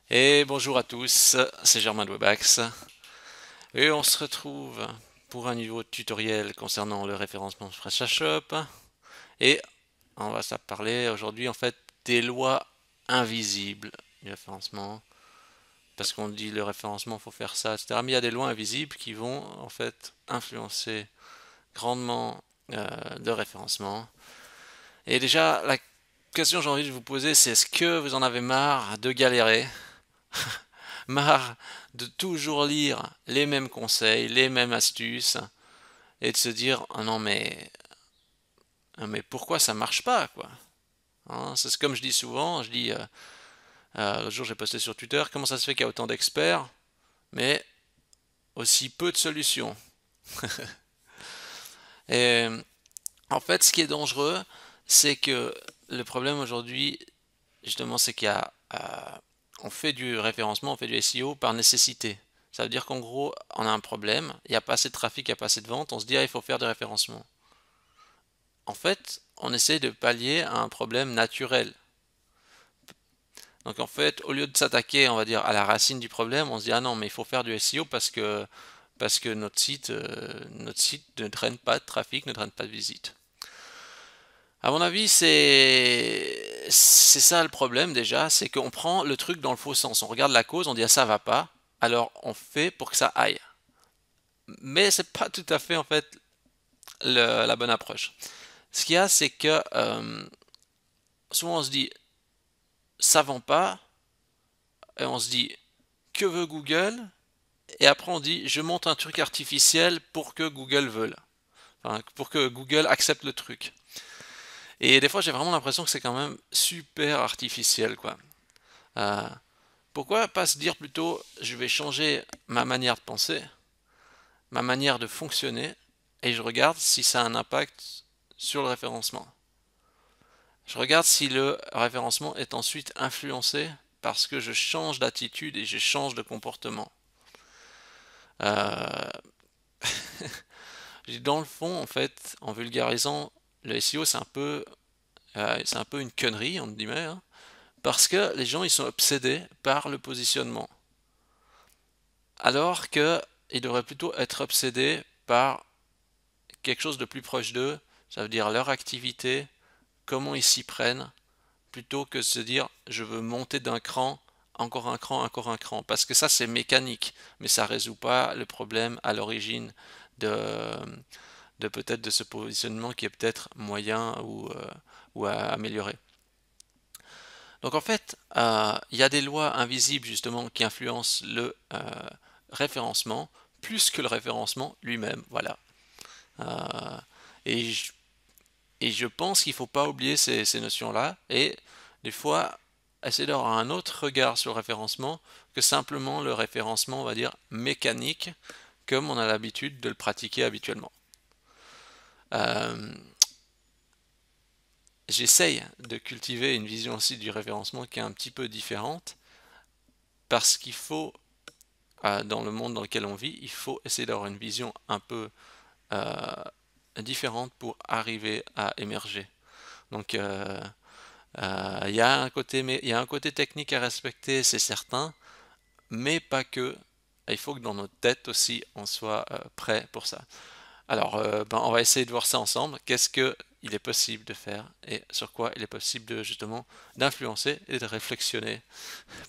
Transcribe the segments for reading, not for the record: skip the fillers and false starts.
Et bonjour à tous, c'est Germain de Webax. Et on se retrouve pour un nouveau tutoriel concernant le référencement de PrestaShop. Et on va ça parler aujourd'hui en fait des lois invisibles du référencement. Parce qu'on dit le référencement, faut faire ça, etc. Mais il y a des lois invisibles qui vont en fait influencer grandement le référencement. Et déjà, la question que j'ai envie de vous poser, c'est est-ce que vous en avez marre de galérer? Marre de toujours lire les mêmes conseils, les mêmes astuces et de se dire ah non mais pourquoi ça marche pas quoi. Hein, c'est comme je dis souvent, je dis l'autre jour j'ai posté sur Twitter comment ça se fait qu'il y a autant d'experts mais aussi peu de solutions. Et en fait ce qui est dangereux c'est que le problème aujourd'hui justement c'est qu'il y a on fait du référencement, on fait du SEO par nécessité. Ça veut dire qu'en gros, on a un problème, il n'y a pas assez de trafic, il n'y a pas assez de ventes, on se dit, ah, il faut faire du référencement. En fait, on essaie de pallier à un problème naturel. Donc en fait, au lieu de s'attaquer, on va dire, à la racine du problème, on se dit, ah non, mais il faut faire du SEO parce que notre site ne draine pas de trafic, ne draine pas de visite. À mon avis, c'est ça le problème déjà, c'est qu'on prend le truc dans le faux sens. On regarde la cause, on dit ah, ça va pas, alors on fait pour que ça aille. Mais c'est pas tout à fait en fait la bonne approche. Ce qu'il y a, c'est que souvent on se dit ça vend pas, et on se dit que veut Google, et après on dit je monte un truc artificiel pour que Google veuille, enfin, pour que Google accepte le truc. Et des fois j'ai vraiment l'impression que c'est quand même super artificiel quoi. Euh, Pourquoi pas se dire plutôt je vais changer ma manière de penser, ma manière de fonctionner, et je regarde si ça a un impact sur le référencement. Je regarde si le référencement est ensuite influencé parce que je change d'attitude et je change de comportement. Euh, Dans le fond, en fait, en vulgarisant, le SEO c'est un peu une connerie, on dit, hein, parce que les gens ils sont obsédés par le positionnement, alors que ils devraient plutôt être obsédés par quelque chose de plus proche d'eux, ça veut dire leur activité, comment ils s'y prennent, plutôt que de se dire je veux monter d'un cran, encore un cran, encore un cran. Parce que ça c'est mécanique, mais ça résout pas le problème à l'origine de, de peut-être de ce positionnement qui est peut-être moyen ou à améliorer. Donc en fait, il y a des lois invisibles justement qui influencent le référencement plus que le référencement lui-même. Voilà. Euh, et, je, et je pense qu'il ne faut pas oublier ces notions-là. Et des fois, essayer d'avoir un autre regard sur le référencement que simplement le référencement, on va dire, mécanique, comme on a l'habitude de le pratiquer habituellement. Euh, J'essaye de cultiver une vision aussi du référencement qui est un petit peu différente, parce qu'il faut, dans le monde dans lequel on vit, il faut essayer d'avoir une vision un peu euh, différente pour arriver à émerger. Donc, il y a un côté, mais il y a un côté technique à respecter, c'est certain, mais pas que. Il faut que dans notre tête aussi, on soit prêt pour ça. Alors, ben, on va essayer de voir ça ensemble. Qu'est-ce que il est possible de faire et sur quoi il est possible de justement d'influencer et de réflexionner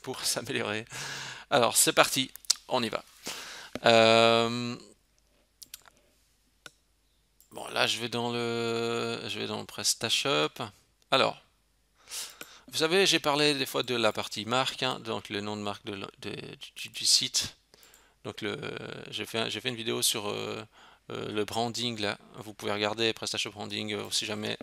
pour s'améliorer. Alors, c'est parti, on y va. Euh, bon, là, je vais dans le PrestaShop. Alors, vous savez, j'ai parlé des fois de la partie marque, hein, donc le nom de marque du site. Donc j'ai fait une vidéo sur le branding là. Vous pouvez regarder PrestaShop Branding si jamais.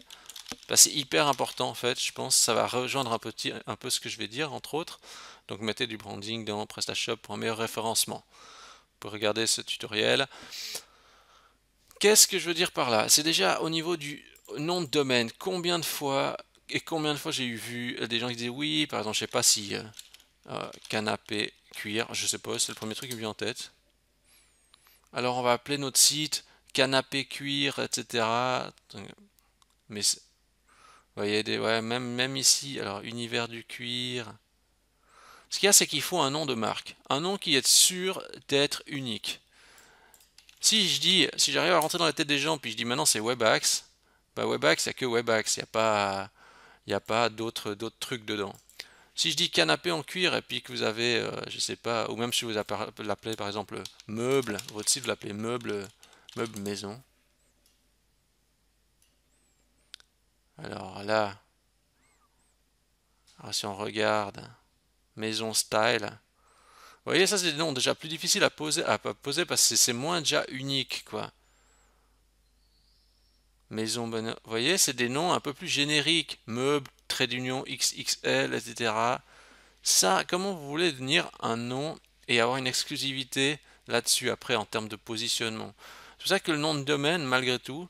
Bah, c'est hyper important en fait. Je pense que ça va rejoindre un peu ce que je vais dire entre autres. Donc mettez du branding dans PrestaShop pour un meilleur référencement. Vous pouvez regarder ce tutoriel. Qu'est-ce que je veux dire par là? C'est déjà au niveau du nom de domaine. Combien de fois j'ai eu vu des gens qui disaient oui, par exemple, je sais pas si canapé, cuir, je sais pas, c'est le premier truc qui me vient en tête. Alors on va appeler notre site canapé cuir, etc. Mais vous voyez, ouais, même ici, alors univers du cuir. Ce qu'il y a, c'est qu'il faut un nom de marque, un nom qui est sûr d'être unique. Si j'arrive à rentrer dans la tête des gens, puis je dis maintenant c'est Webaxe, bah Webaxe, il n'y a que Webaxe, il n'y a pas d'autres trucs dedans. Si je dis canapé en cuir et puis que vous avez, je sais pas, ou même si vous l'appelez par exemple meuble, votre site vous l'appelez meuble maison. Alors là, si on regarde maison style, vous voyez ça c'est des noms déjà plus difficiles à poser parce que c'est moins déjà unique quoi. Maison bonheur, vous voyez c'est des noms un peu plus génériques, meuble, trait d'union XXL, etc. Ça, comment vous voulez devenir un nom et avoir une exclusivité là-dessus après en termes de positionnement? C'est pour ça que le nom de domaine, malgré tout,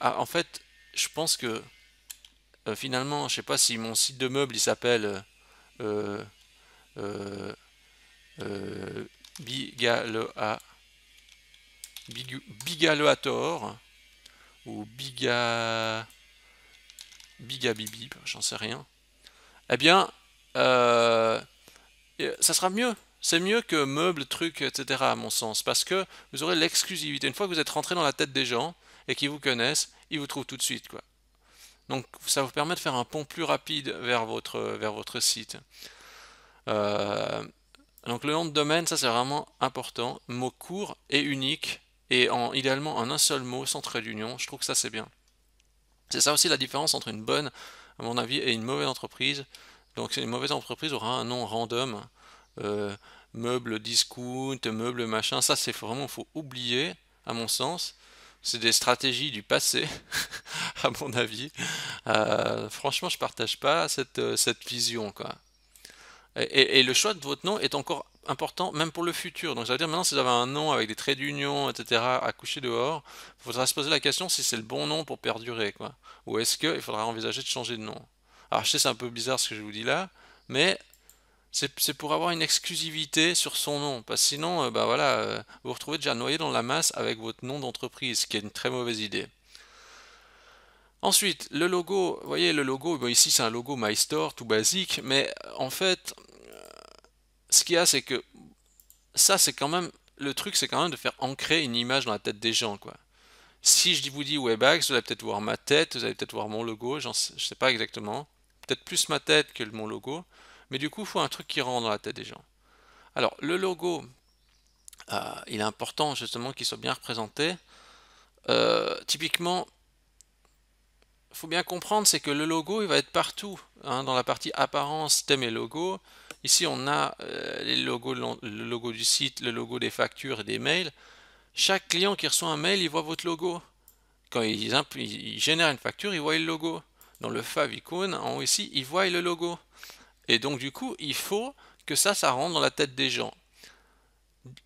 en fait, je pense que finalement, je sais pas si mon site de meuble il s'appelle euh, euh, euh, Bigaloa- Bigaloator ou Bigabibi, j'en sais rien. Eh bien, euh, ça sera mieux. C'est mieux que meubles, trucs, etc. à mon sens, parce que vous aurez l'exclusivité. Une fois que vous êtes rentré dans la tête des gens et qu'ils vous connaissent, ils vous trouvent tout de suite, quoi. Donc ça vous permet de faire un pont plus rapide vers votre site. Euh, donc le nom de domaine, ça c'est vraiment important. Mot court et unique et idéalement en un seul mot, sans trait d'union. Je trouve que ça c'est bien. C'est ça aussi la différence entre une bonne, à mon avis, et une mauvaise entreprise. Donc une mauvaise entreprise aura un nom random, euh, meuble discount, meuble machin. Ça c'est vraiment, faut oublier, à mon sens. C'est des stratégies du passé, à mon avis. Franchement, je partage pas cette vision, quoi. Et le choix de votre nom est encore important, même pour le futur. Donc ça veut dire maintenant, si vous avez un nom avec des traits d'union, etc., à coucher dehors, il faudra se poser la question si c'est le bon nom pour perdurer, quoi. Ou est-ce qu'il faudra envisager de changer de nom. Alors je sais, c'est un peu bizarre ce que je vous dis là, mais c'est pour avoir une exclusivité sur son nom. Parce que sinon, bah voilà, vous vous retrouvez déjà noyé dans la masse avec votre nom d'entreprise, ce qui est une très mauvaise idée. Ensuite, le logo, vous voyez le logo, bon, ici c'est un logo MyStore tout basique, mais en fait, ce qu'il y a, c'est que ça, c'est quand même, le truc, c'est quand même de faire ancrer une image dans la tête des gens, quoi. Si je vous dis Webax, vous allez peut-être voir ma tête, vous allez peut-être voir mon logo, je sais pas exactement. Peut-être plus ma tête que mon logo, mais du coup, il faut un truc qui rentre dans la tête des gens. Alors, le logo, il est important justement qu'il soit bien représenté. Typiquement, il faut bien comprendre, c'est que le logo, il va être partout, hein, dans la partie apparence, thème et logo. Ici, on a les logos, le logo du site, le logo des factures et des mails. Chaque client qui reçoit un mail, il voit votre logo. Quand il génère une facture, il voit le logo. Dans le favicon, en haut ici, il voit le logo. Et donc, du coup, il faut que ça rentre dans la tête des gens.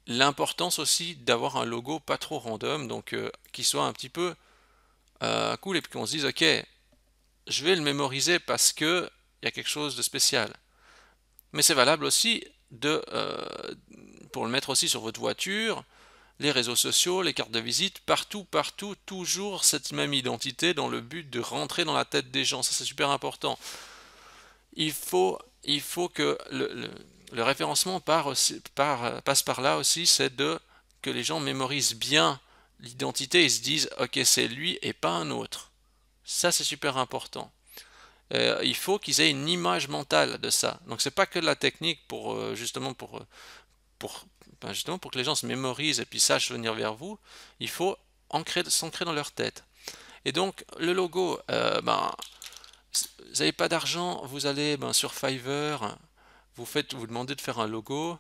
L'importance aussi d'avoir un logo pas trop random, donc qui soit un petit peu cool, et puis qu'on se dise, ok, je vais le mémoriser parce que il y a quelque chose de spécial. Mais c'est valable aussi pour le mettre aussi sur votre voiture, les réseaux sociaux, les cartes de visite, partout, partout, toujours cette même identité dans le but de rentrer dans la tête des gens. Ça, c'est super important. Il faut que le référencement passe par là aussi, c'est que les gens mémorisent bien l'identité et se disent, ok, c'est lui et pas un autre. Ça, c'est super important. Il faut qu'ils aient une image mentale de ça. Donc c'est pas que de la technique pour pour justement pour que les gens se mémorisent et puis sachent venir vers vous. Il faut s'ancrer dans leur tête. Et donc le logo, vous n'avez pas d'argent, vous allez sur Fiverr, vous demandez de faire un logo,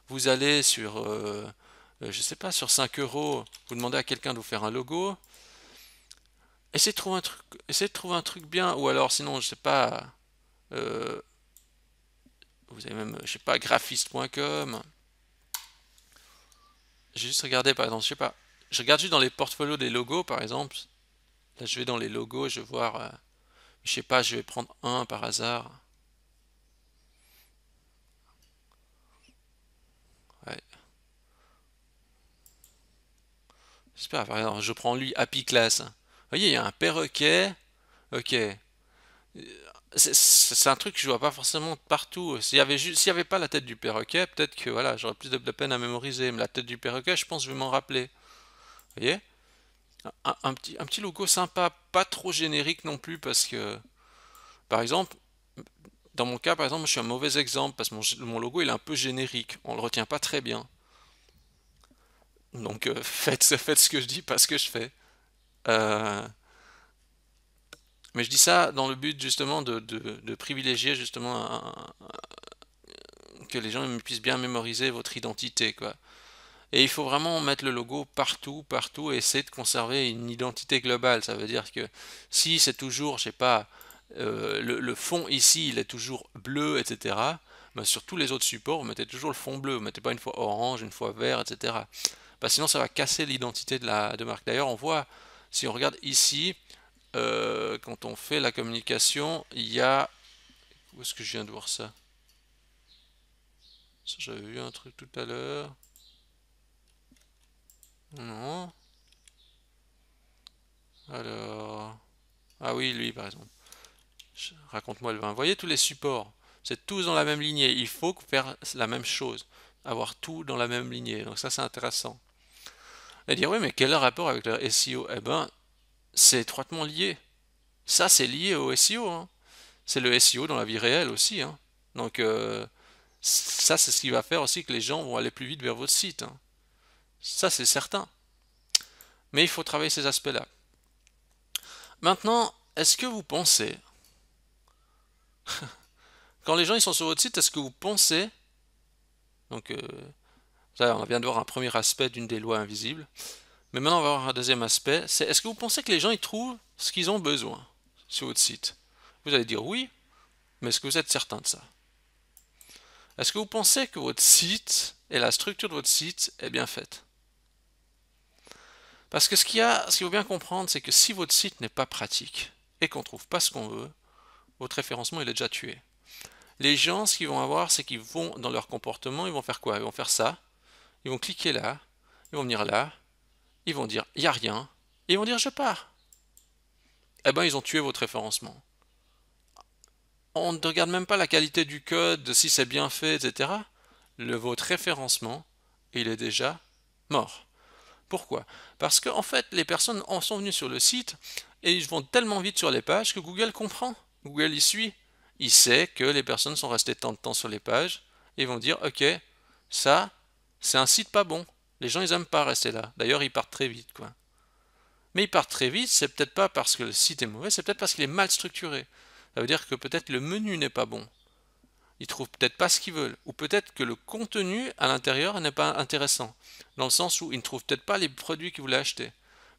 vous allez sur je sais pas, sur 5 euros, vous demandez à quelqu'un de vous faire un logo. Essayez de trouver un truc bien, ou alors sinon je sais pas. euh, Vous avez même, je sais pas, graphiste.com. J'ai juste regardé, par exemple, je sais pas. Je regarde juste dans les portfolios des logos, par exemple. Là, je vais dans les logos, je vais voir. Je sais pas, je vais prendre un par hasard. Ouais. J'espère, par exemple, je prends lui Happy Class. Vous voyez, il y a un perroquet. Ok. c'est un truc que je vois pas forcément partout. S'il y avait pas la tête du perroquet, peut-être que voilà, j'aurais plus de peine à mémoriser. Mais la tête du perroquet, je pense que je vais m'en rappeler. Vous voyez? Un petit logo sympa, pas trop générique non plus, parce que, par exemple, dans mon cas, par exemple, je suis un mauvais exemple, parce que mon logo, il est un peu générique. On le retient pas très bien. Donc, faites ce que je dis, pas ce que je fais. Euh, mais je dis ça dans le but justement de privilégier justement que les gens puissent bien mémoriser votre identité, quoi. Et il faut vraiment mettre le logo partout, partout, et essayer de conserver une identité globale. Ça veut dire que si c'est toujours, je sais pas, le fond ici, il est toujours bleu, etc. Ben, sur tous les autres supports, vous mettez toujours le fond bleu. Vous mettez pas une fois orange, une fois vert, etc. Ben, sinon, ça va casser l'identité de marque. D'ailleurs, on voit, si on regarde ici, quand on fait la communication, il y a... Où est-ce que je viens de voir ça? J'avais vu un truc tout à l'heure. Non. Alors... Ah oui, lui, par exemple. Raconte-moi le vin. Vous voyez tous les supports, c'est tous dans la même lignée. Il faut faire la même chose, avoir tout dans la même lignée. Donc ça, c'est intéressant. Et dire oui, mais quel est le rapport avec le SEO? Eh ben, c'est étroitement lié. Ça, c'est lié au SEO, hein. C'est le SEO dans la vie réelle aussi, hein. Donc ça, c'est ce qui va faire aussi que les gens vont aller plus vite vers votre site, hein. Ça, c'est certain. Mais il faut travailler ces aspects-là. Maintenant, est-ce que vous pensez, quand les gens ils sont sur votre site, est-ce que vous pensez, donc ça, on vient de voir un premier aspect d'une des lois invisibles. Mais maintenant, on va voir un deuxième aspect. C'est est-ce que vous pensez que les gens ils trouvent ce qu'ils ont besoin sur votre site? Vous allez dire oui, mais est-ce que vous êtes certain de ça? Est-ce que vous pensez que votre site et la structure de votre site est bien faite? Parce que ce qu'il faut bien comprendre, c'est que si votre site n'est pas pratique et qu'on ne trouve pas ce qu'on veut, votre référencement il est déjà tué. Les gens, ce qu'ils vont avoir, c'est qu'ils vont dans leur comportement, ils vont faire quoi? Ils vont faire ça, ils vont cliquer là, ils vont venir là, ils vont dire il n'y a rien, et ils vont dire je pars. Eh ben ils ont tué votre référencement. On ne regarde même pas la qualité du code, si c'est bien fait, etc. Votre référencement, il est déjà mort. Pourquoi? Parce qu'en fait, les personnes en sont venues sur le site et ils vont tellement vite sur les pages que Google comprend. Google y suit. Il sait que les personnes sont restées tant de temps sur les pages et ils vont dire ok, ça, c'est un site pas bon. Les gens ils aiment pas rester là. D'ailleurs, ils partent très vite, quoi. Mais ils partent très vite, c'est peut-être pas parce que le site est mauvais, c'est peut-être parce qu'il est mal structuré. Ça veut dire que peut-être le menu n'est pas bon. Ils trouvent peut-être pas ce qu'ils veulent. Ou peut-être que le contenu à l'intérieur n'est pas intéressant. Dans le sens où ils ne trouvent peut-être pas les produits qu'ils voulaient acheter.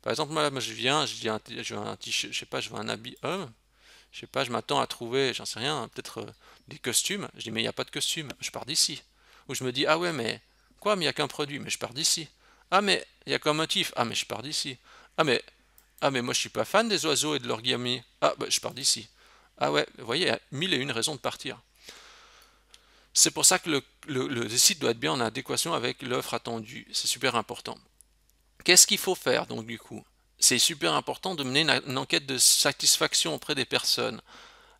Par exemple, moi je viens, je veux un t-shirt, je sais pas, je veux un habit homme. Je sais pas, je m'attends à trouver, j'en sais rien, peut-être des costumes. Je dis, mais il n'y a pas de costume, je pars d'ici. Ou je me dis, ah ouais, mais quoi, mais il n'y a qu'un produit, mais je pars d'ici. Ah, mais il y a qu'un motif, ah, mais je pars d'ici. Ah, mais moi je suis pas fan des oiseaux et de l'origami. Ah, bah, je pars d'ici. Ah ouais, vous voyez, il y a mille et une raisons de partir. C'est pour ça que le site doit être bien en adéquation avec l'offre attendue. C'est super important. Qu'est-ce qu'il faut faire donc du coup? C'est super important de mener une enquête de satisfaction auprès des personnes.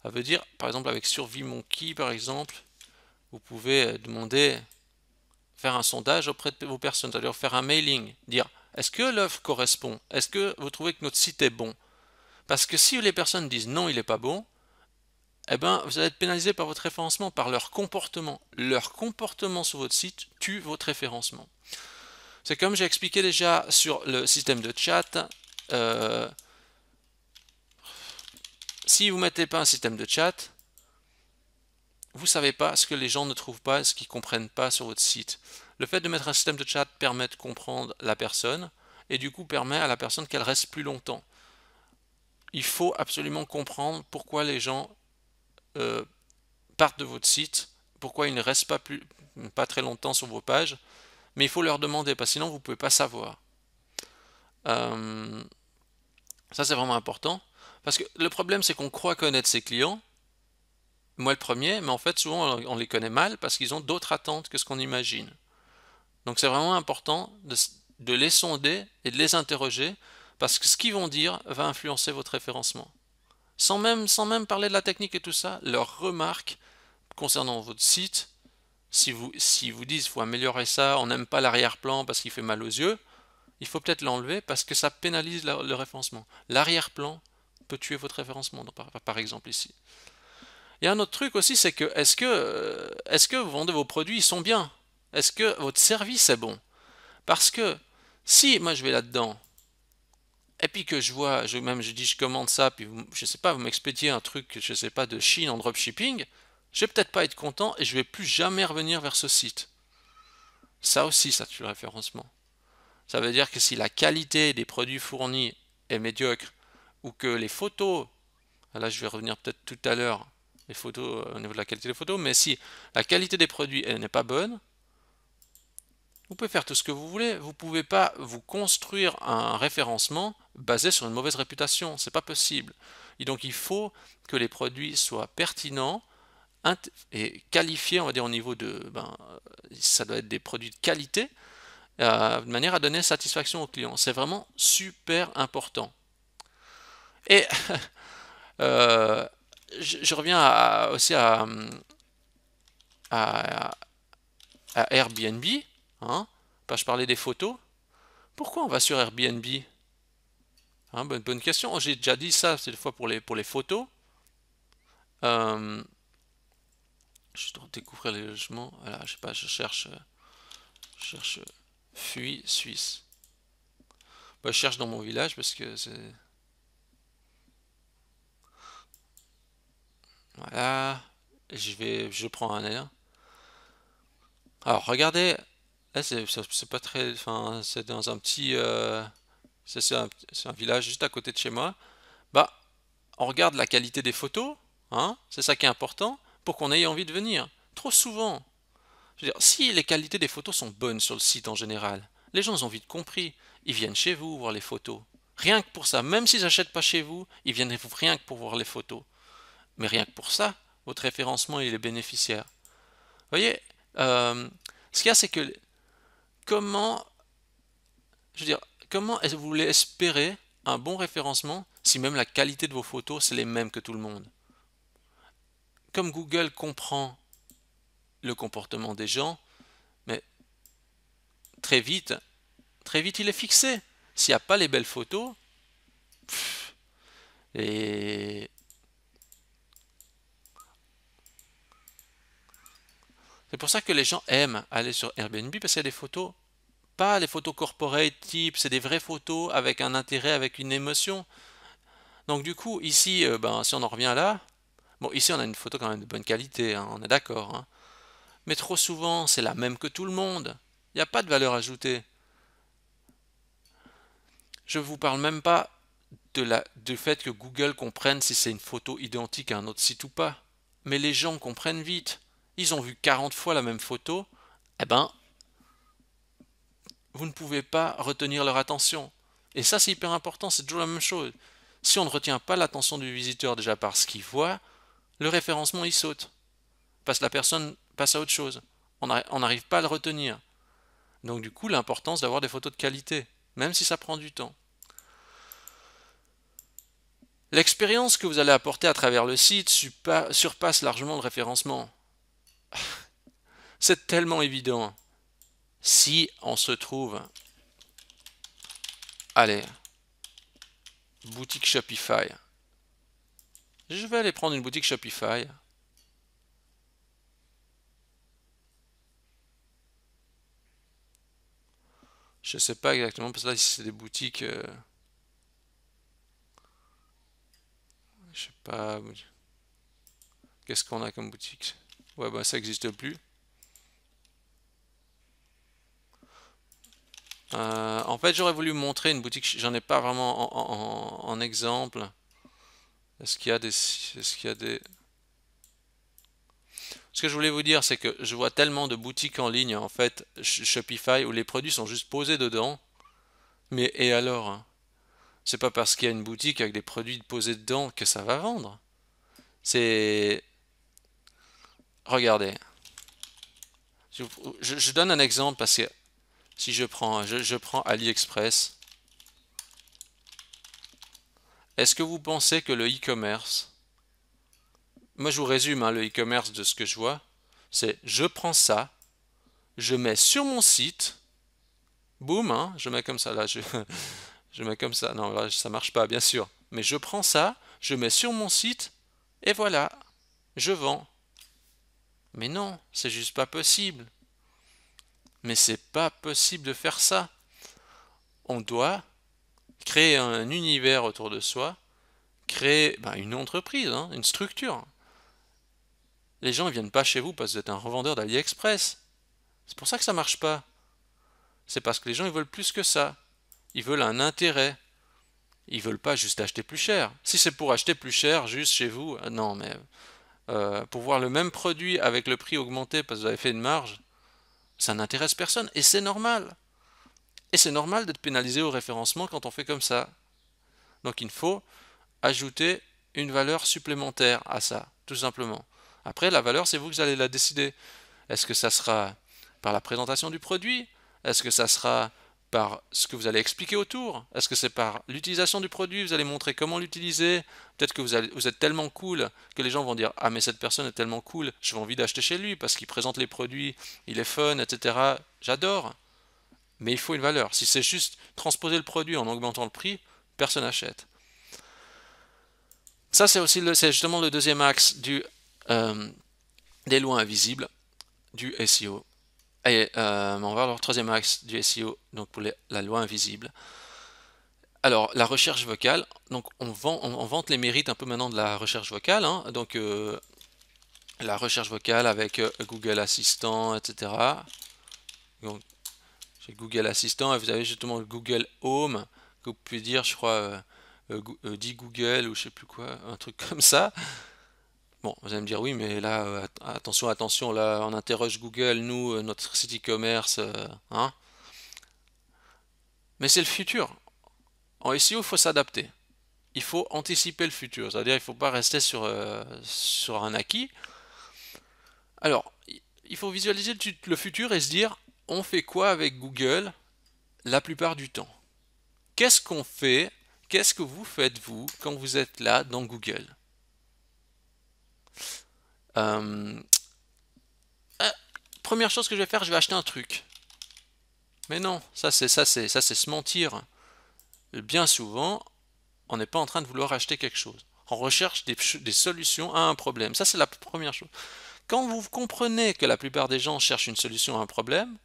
Ça veut dire, par exemple avec SurveyMonkey par exemple, vous pouvez demander, faire un sondage auprès de vos personnes, c'est-à-dire faire un mailing, dire est-ce que l'offre correspond? Est-ce que vous trouvez que notre site est bon? Parce que si les personnes disent non, il n'est pas bon, eh ben, vous allez être pénalisé par votre référencement, par leur comportement. Leur comportement sur votre site tue votre référencement. C'est comme j'ai expliqué déjà sur le système de chat. euh, si vous ne mettez pas un système de chat, vous ne savez pas ce que les gens ne trouvent pas, ce qu'ils ne comprennent pas sur votre site. Le fait de mettre un système de chat permet de comprendre la personne et du coup permet à la personne qu'elle reste plus longtemps. Il faut absolument comprendre pourquoi les gens euh, partent de votre site, pourquoi ils ne restent pas très longtemps sur vos pages, mais il faut leur demander, parce que sinon vous ne pouvez pas savoir. Euh, Ça c'est vraiment important, parce que le problème c'est qu'on croit connaître ses clients, moi le premier, mais en fait souvent on les connaît mal parce qu'ils ont d'autres attentes que ce qu'on imagine. Donc c'est vraiment important de les sonder et de les interroger, parce que ce qu'ils vont dire va influencer votre référencement. sans même parler de la technique et tout ça, leurs remarques concernant votre site, si vous disent qu'il faut améliorer ça, on n'aime pas l'arrière-plan parce qu'il fait mal aux yeux, il faut peut-être l'enlever parce que ça pénalise le référencement. L'arrière-plan peut tuer votre référencement, par exemple ici. Il y a un autre truc aussi, c'est que est-ce que vous vendez vos produits, ils sont bien? Est-ce que votre service est bon? Parce que si moi je vais là-dedans et puis que je vois, je dis je commande ça, puis je sais pas, vous m'expédiez un truc, je sais pas, de Chine en dropshipping, je vais peut-être pas être content et je vais plus jamais revenir vers ce site. Ça aussi, ça tue le référencement. Ça veut dire que si la qualité des produits fournis est médiocre ou que les photos, là je vais revenir peut-être tout à l'heure, les photos au niveau de la qualité des photos, mais si la qualité des produits n'est pas bonne, vous pouvez faire tout ce que vous voulez. Vous ne pouvez pas vous construire un référencement basé sur une mauvaise réputation. C'est pas possible. Et donc il faut que les produits soient pertinents et qualifiés, on va dire au niveau de, ça doit être des produits de qualité, de manière à donner satisfaction aux clients. C'est vraiment super important. Et euh, je reviens aussi à, à Airbnb, hein, je parlais des photos. Pourquoi on va sur Airbnb? Hein, bonne question. J'ai déjà dit ça, c'est des fois pour les photos. Euh, je dois découvrir les logements. Voilà, je sais pas, je cherche Fuy Suisse. Je cherche dans mon village parce que c'est. Voilà. Je prends un air. Alors, regardez. Là, c'est pas très. Enfin, c'est dans un petit. C'est un village juste à côté de chez moi. Bah, on regarde la qualité des photos. Hein, c'est ça qui est important pour qu'on ait envie de venir. Trop souvent. Je veux dire, si les qualités des photos sont bonnes sur le site en général, les gens ont vite compris. Ils viennent chez vous voir les photos. Rien que pour ça, même s'ils n'achètent pas chez vous, ils viennent rien que pour voir les photos. Mais rien que pour ça, votre référencement il est bénéficiaire. Vous voyez, ce qu'il y a, c'est que comment, je veux dire, comment est-ce que vous voulez espérer un bon référencement si même la qualité de vos photos c'est les mêmes que tout le monde? Comme Google comprend le comportement des gens, mais très vite, très vite il est fixé. S'il n'y a pas les belles photos, et c'est pour ça que les gens aiment aller sur Airbnb parce qu'il y a des photos, pas les photos corporate type, c'est des vraies photos avec un intérêt, avec une émotion. Donc du coup, ici, si on en revient là, bon, ici on a une photo quand même de bonne qualité, hein, on est d'accord, hein. Mais trop souvent, c'est la même que tout le monde. Il n'y a pas de valeur ajoutée. Je ne vous parle même pas du fait que Google comprenne si c'est une photo identique à un autre site ou pas. Mais les gens comprennent vite. Ils ont vu 40 fois la même photo, eh ben, vous ne pouvez pas retenir leur attention. Et ça, c'est hyper important, c'est toujours la même chose. Si on ne retient pas l'attention du visiteur déjà par ce qu'il voit, le référencement il saute. Parce que la personne passe à autre chose. On n'arrive pas à le retenir. Donc du coup, l'importance d'avoir des photos de qualité, même si ça prend du temps. L'expérience que vous allez apporter à travers le site surpasse largement le référencement. C'est tellement évident. Si on se trouve, allez, boutique Shopify. Je vais aller prendre une boutique Shopify. Je sais pas exactement, parce que là, si c'est des boutiques, je sais pas, qu'est-ce qu'on a comme boutique? Ouais, bah ça n'existe plus. En fait, j'aurais voulu montrer une boutique, j'en ai pas vraiment en exemple. Est-ce qu'il y a des, est-ce qu'il y a des... Ce que je voulais vous dire, c'est que je vois tellement de boutiques en ligne, en fait, Shopify, où les produits sont juste posés dedans. Mais et alors, hein? C'est pas parce qu'il y a une boutique avec des produits posés dedans que ça va vendre. C'est... Regardez. Je donne un exemple parce que si je prends AliExpress, Est-ce que vous pensez que le e-commerce, moi je vous résume hein, le e-commerce de ce que je vois, c'est je prends ça, je mets sur mon site, boum, hein, je mets comme ça là, je mets comme ça, non là ça marche pas bien sûr, mais je prends ça, je mets sur mon site et voilà, je vends. Mais non, c'est juste pas possible. Mais c'est pas possible de faire ça. On doit créer un univers autour de soi, créer une entreprise, hein, une structure. Les gens ne viennent pas chez vous parce que vous êtes un revendeur d'AliExpress. C'est pour ça que ça marche pas. C'est parce que les gens ils veulent plus que ça. Ils veulent un intérêt. Ils veulent pas juste acheter plus cher. Si c'est pour acheter plus cher juste chez vous, non mais pour voir le même produit avec le prix augmenté parce que vous avez fait une marge, ça n'intéresse personne et c'est normal. Et c'est normal d'être pénalisé au référencement quand on fait comme ça. Donc il faut ajouter une valeur supplémentaire à ça, tout simplement. Après, la valeur, c'est vous qui allez la décider. Est-ce que ça sera par la présentation du produit? Est-ce que ça sera par ce que vous allez expliquer autour? Est-ce que c'est par l'utilisation du produit? Vous allez montrer comment l'utiliser? Peut-être que vous êtes tellement cool que les gens vont dire ah mais cette personne est tellement cool, j'ai envie d'acheter chez lui parce qu'il présente les produits, il est fun, etc. J'adore. Mais il faut une valeur. Si c'est juste transposer le produit en augmentant le prix, personne n'achète. Ça, c'est justement le deuxième axe euh, des lois invisibles du SEO. Et on va voir le troisième axe du SEO, donc pour la loi invisible. Alors, la recherche vocale, donc on vante les mérites un peu maintenant de la recherche vocale, hein, donc la recherche vocale avec Google Assistant, etc. Donc, j'ai Google Assistant et vous avez justement le Google Home, que vous pouvez dire, je crois, dit Google ou je sais plus quoi, un truc comme ça. Bon, vous allez me dire oui, mais là, attention, attention, là, on interroge Google, nous, notre site e-commerce, hein. Mais c'est le futur. En SEO, il faut s'adapter. Il faut anticiper le futur, c'est-à-dire il ne faut pas rester sur un acquis. Alors, il faut visualiser le futur et se dire, on fait quoi avec Google la plupart du temps? Qu'est-ce qu'on fait? Qu'est-ce que vous faites, vous, quand vous êtes là dans Google? Euh, Première chose que je vais faire, je vais acheter un truc. Mais non, ça c'est se mentir. Bien souvent, on n'est pas en train de vouloir acheter quelque chose. On recherche des solutions à un problème. Ça, c'est la première chose. Quand vous comprenez que la plupart des gens cherchent une solution à un problème,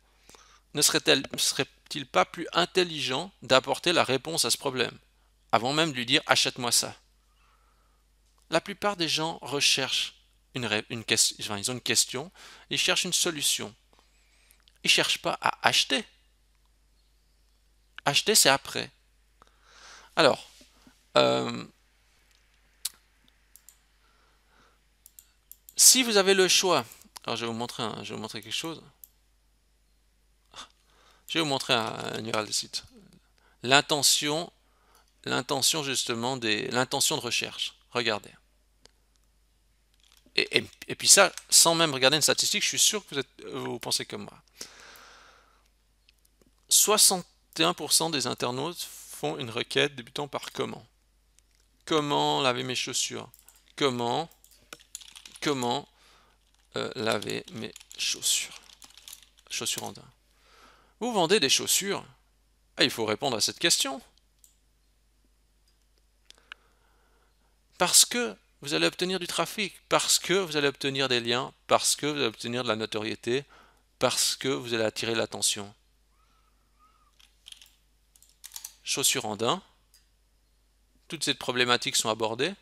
ne serait-il pas plus intelligent d'apporter la réponse à ce problème, avant même de lui dire achète-moi ça? La plupart des gens recherchent ils ont une question, ils cherchent une solution. Ils ne cherchent pas à acheter. Acheter, c'est après. Alors, euh, si vous avez le choix, alors je vais vous montrer quelque chose. Je vais vous montrer un URL de site. L'intention, l'intention de recherche. Regardez. Et puis ça, sans même regarder une statistique, je suis sûr que vous pensez comme moi. 61% des internautes font une requête débutant par comment. Comment laver mes chaussures? Comment laver mes chaussures? Chaussures en daim. Vous vendez des chaussures? Ah, il faut répondre à cette question. Parce que vous allez obtenir du trafic, parce que vous allez obtenir des liens, parce que vous allez obtenir de la notoriété, parce que vous allez attirer l'attention. Chaussures en daim. Toutes ces problématiques sont abordées.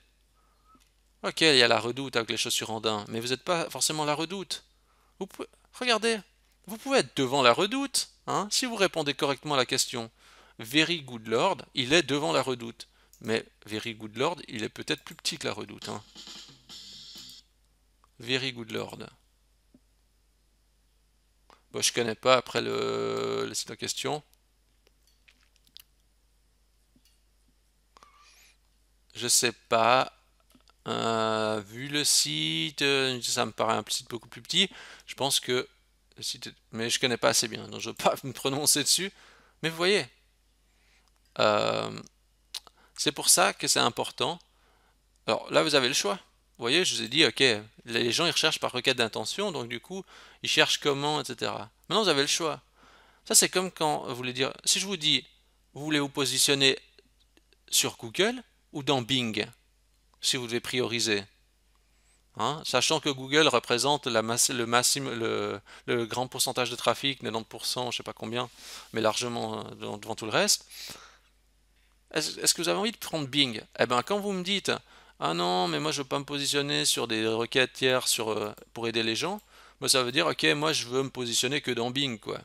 Ok, il y a la redoute avec les chaussures en daim, mais vous n'êtes pas forcément la redoute. Regardez, vous pouvez être devant la redoute, hein, si vous répondez correctement à la question. Very Good Lord, il est devant la redoute. Mais Very Good Lord, il est peut-être plus petit que la redoute. Hein. Very Good Lord. Bon, je connais pas après le site en question. Je sais pas. Vu le site, ça me paraît un site beaucoup plus petit. Je pense que le site, mais je connais pas assez bien, donc je ne veux pas me prononcer dessus. Mais vous voyez, euh, C'est pour ça que c'est important. Alors là, vous avez le choix. Vous voyez, je vous ai dit, ok, les gens ils recherchent par requête d'intention, donc du coup, ils cherchent comment, etc. Maintenant, vous avez le choix. Ça, c'est comme quand vous voulez dire, si je vous dis, vous voulez vous positionner sur Google ou dans Bing, si vous devez prioriser. Hein, sachant que Google représente le grand pourcentage de trafic, 90%, je sais pas combien, mais largement devant tout le reste. Est-ce que vous avez envie de prendre Bing? Eh bien, quand vous me dites, ah non, mais moi je veux pas me positionner sur des requêtes tiers pour aider les gens, moi ça veut dire, ok, moi je veux me positionner que dans Bing, quoi.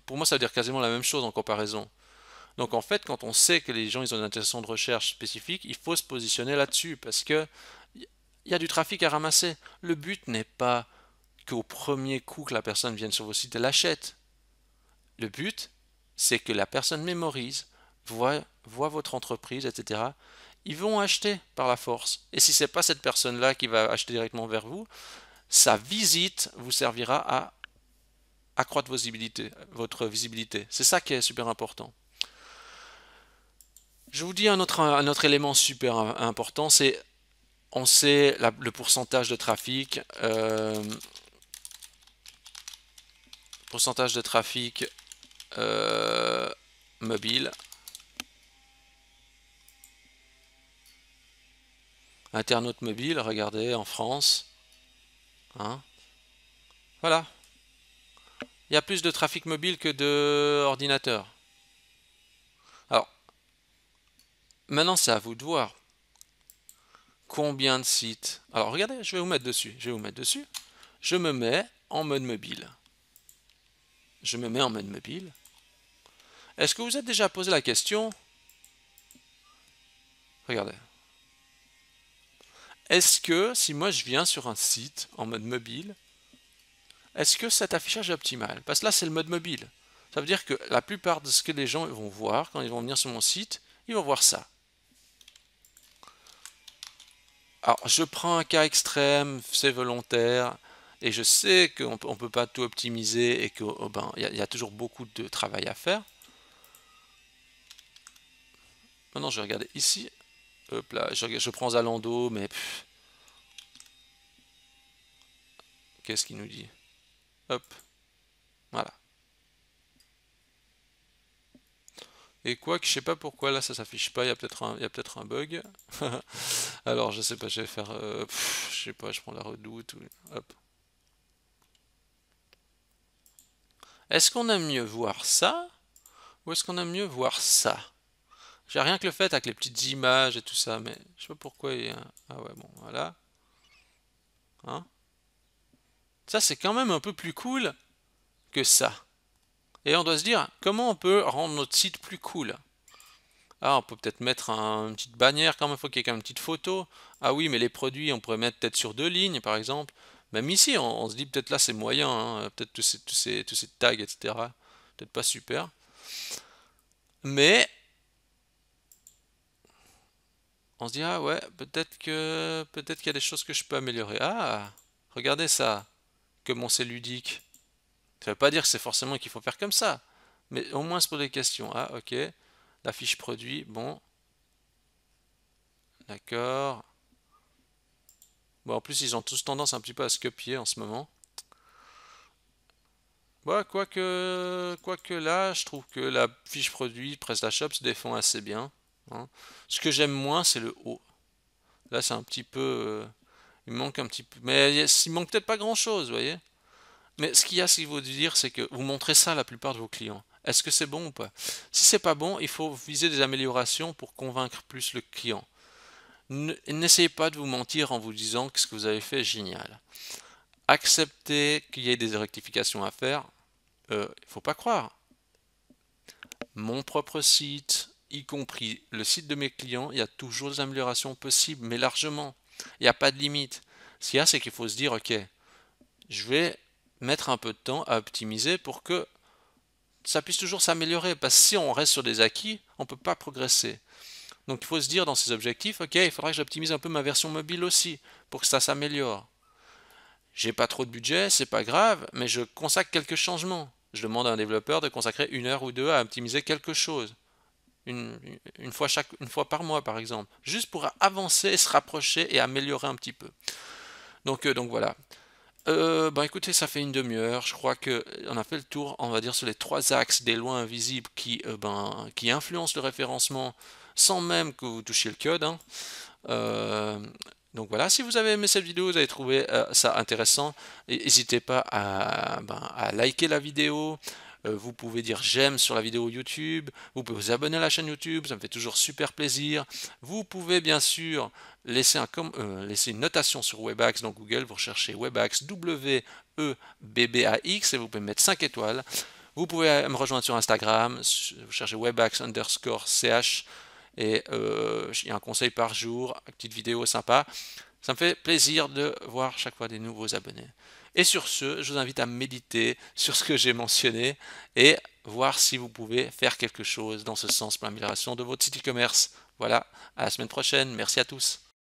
Pour moi, ça veut dire quasiment la même chose en comparaison. Donc en fait, quand on sait que les gens ils ont une intention de recherche spécifique, il faut se positionner là-dessus parce que il y a du trafic à ramasser. Le but n'est pas qu'au premier coup que la personne vienne sur vos sites et l'achète. Le but, c'est que la personne mémorise, voit votre entreprise, etc. Ils vont acheter par la force. Et si c'est pas cette personne-là qui va acheter directement vers vous, sa visite vous servira à accroître votre visibilité. C'est ça qui est super important. Je vous dis un autre élément super important, c'est on sait le pourcentage de trafic, euh, mobile, internaute mobile, regardez en France, hein, voilà, il y a plus de trafic mobile que de ordinateur. Alors maintenant c'est à vous de voir combien de sites. Alors regardez, je vais vous mettre dessus, je me mets en mode mobile. Est-ce que vous êtes déjà posé la question? Regardez. Est-ce que si moi je viens sur un site en mode mobile, est-ce que cet affichage est optimal? Parce que là c'est le mode mobile. Ça veut dire que la plupart de ce que les gens vont voir quand ils vont venir sur mon site, ils vont voir ça. Alors je prends un cas extrême, c'est volontaire, et je sais qu'on ne peut pas tout optimiser et qu'il y a toujours beaucoup de travail à faire. Maintenant je vais regarder ici. Hop là, je prends Zalando, mais qu'est-ce qu'il nous dit? Hop, voilà. Et quoi que je sais pas pourquoi là ça s'affiche pas, il y a peut-être un bug. Alors je sais pas, je vais faire, je sais pas, je prends la redoute. Hop. Est-ce qu'on aime mieux voir ça ou est-ce qu'on aime mieux voir ça? J'ai rien que le fait avec les petites images et tout ça, mais je sais pas pourquoi il y a... Ah ouais, bon, voilà. Hein, ça c'est quand même un peu plus cool que ça. Et on doit se dire, comment on peut rendre notre site plus cool? Ah, on peut peut-être mettre une petite bannière quand même, il faut qu'il y ait quand même une petite photo. Ah oui, mais les produits, on pourrait mettre peut-être sur 2 lignes, par exemple. Même ici, on se dit peut-être là c'est moyen, hein, peut-être tous ces tags, etc. Peut-être pas super. Mais on se dit, ah ouais, peut-être qu'il y a des choses que je peux améliorer. Ah, regardez ça, comment c'est ludique. Ça veut pas dire que c'est forcément qu'il faut faire comme ça, mais au moins se poser des questions. Ah, ok, la fiche produit, bon, d'accord. Bon, en plus, ils ont tous tendance un petit peu à se copier en ce moment. Ouais, quoique là, je trouve que la fiche produit PrestaShop se défend assez bien. Hein. Ce que j'aime moins, c'est le haut. Là, c'est un petit peu. Il manque un petit peu. Mais il manque peut-être pas grand-chose, vous voyez. Mais ce qu'il y a, ce qu'il faut dire, c'est que vous montrez ça à la plupart de vos clients. Est-ce que c'est bon ou pas? Si c'est pas bon, il faut viser des améliorations pour convaincre plus le client. N'essayez pas de vous mentir en vous disant que ce que vous avez fait est génial. Acceptez qu'il y ait des rectifications à faire. Il ne faut pas croire. Mon propre site, y compris le site de mes clients, il y a toujours des améliorations possibles, mais largement. Il n'y a pas de limite. Ce qu'il y a, c'est qu'il faut se dire, ok, je vais mettre un peu de temps à optimiser pour que ça puisse toujours s'améliorer. Parce que si on reste sur des acquis, on ne peut pas progresser. Donc il faut se dire dans ces objectifs, ok, il faudra que j'optimise un peu ma version mobile aussi pour que ça s'améliore. J'ai pas trop de budget, c'est pas grave, mais je consacre quelques changements. Je demande à un développeur de consacrer 1 heure ou 2 à optimiser quelque chose. une fois par mois par exemple, juste pour avancer, se rapprocher et améliorer un petit peu. Donc voilà. Ben écoutez, ça fait une demi-heure. Je crois que on a fait le tour, on va dire, sur les 3 axes des lois invisibles qui influencent le référencement sans même que vous touchiez le code, hein. Euh, donc voilà, si vous avez aimé cette vidéo, vous avez trouvé ça intéressant, n'hésitez pas à liker la vidéo. Vous pouvez dire j'aime sur la vidéo YouTube, vous pouvez vous abonner à la chaîne YouTube, ça me fait toujours super plaisir. Vous pouvez bien sûr laisser une notation sur Webax dans Google, vous recherchez Webax WEBBAX et vous pouvez mettre 5 étoiles. Vous pouvez me rejoindre sur Instagram, vous cherchez Webax_ch et il y a un conseil par jour, une petite vidéo sympa. Ça me fait plaisir de voir chaque fois des nouveaux abonnés. Et sur ce, je vous invite à méditer sur ce que j'ai mentionné et voir si vous pouvez faire quelque chose dans ce sens pour l'amélioration de votre site e-commerce. Voilà, à la semaine prochaine. Merci à tous.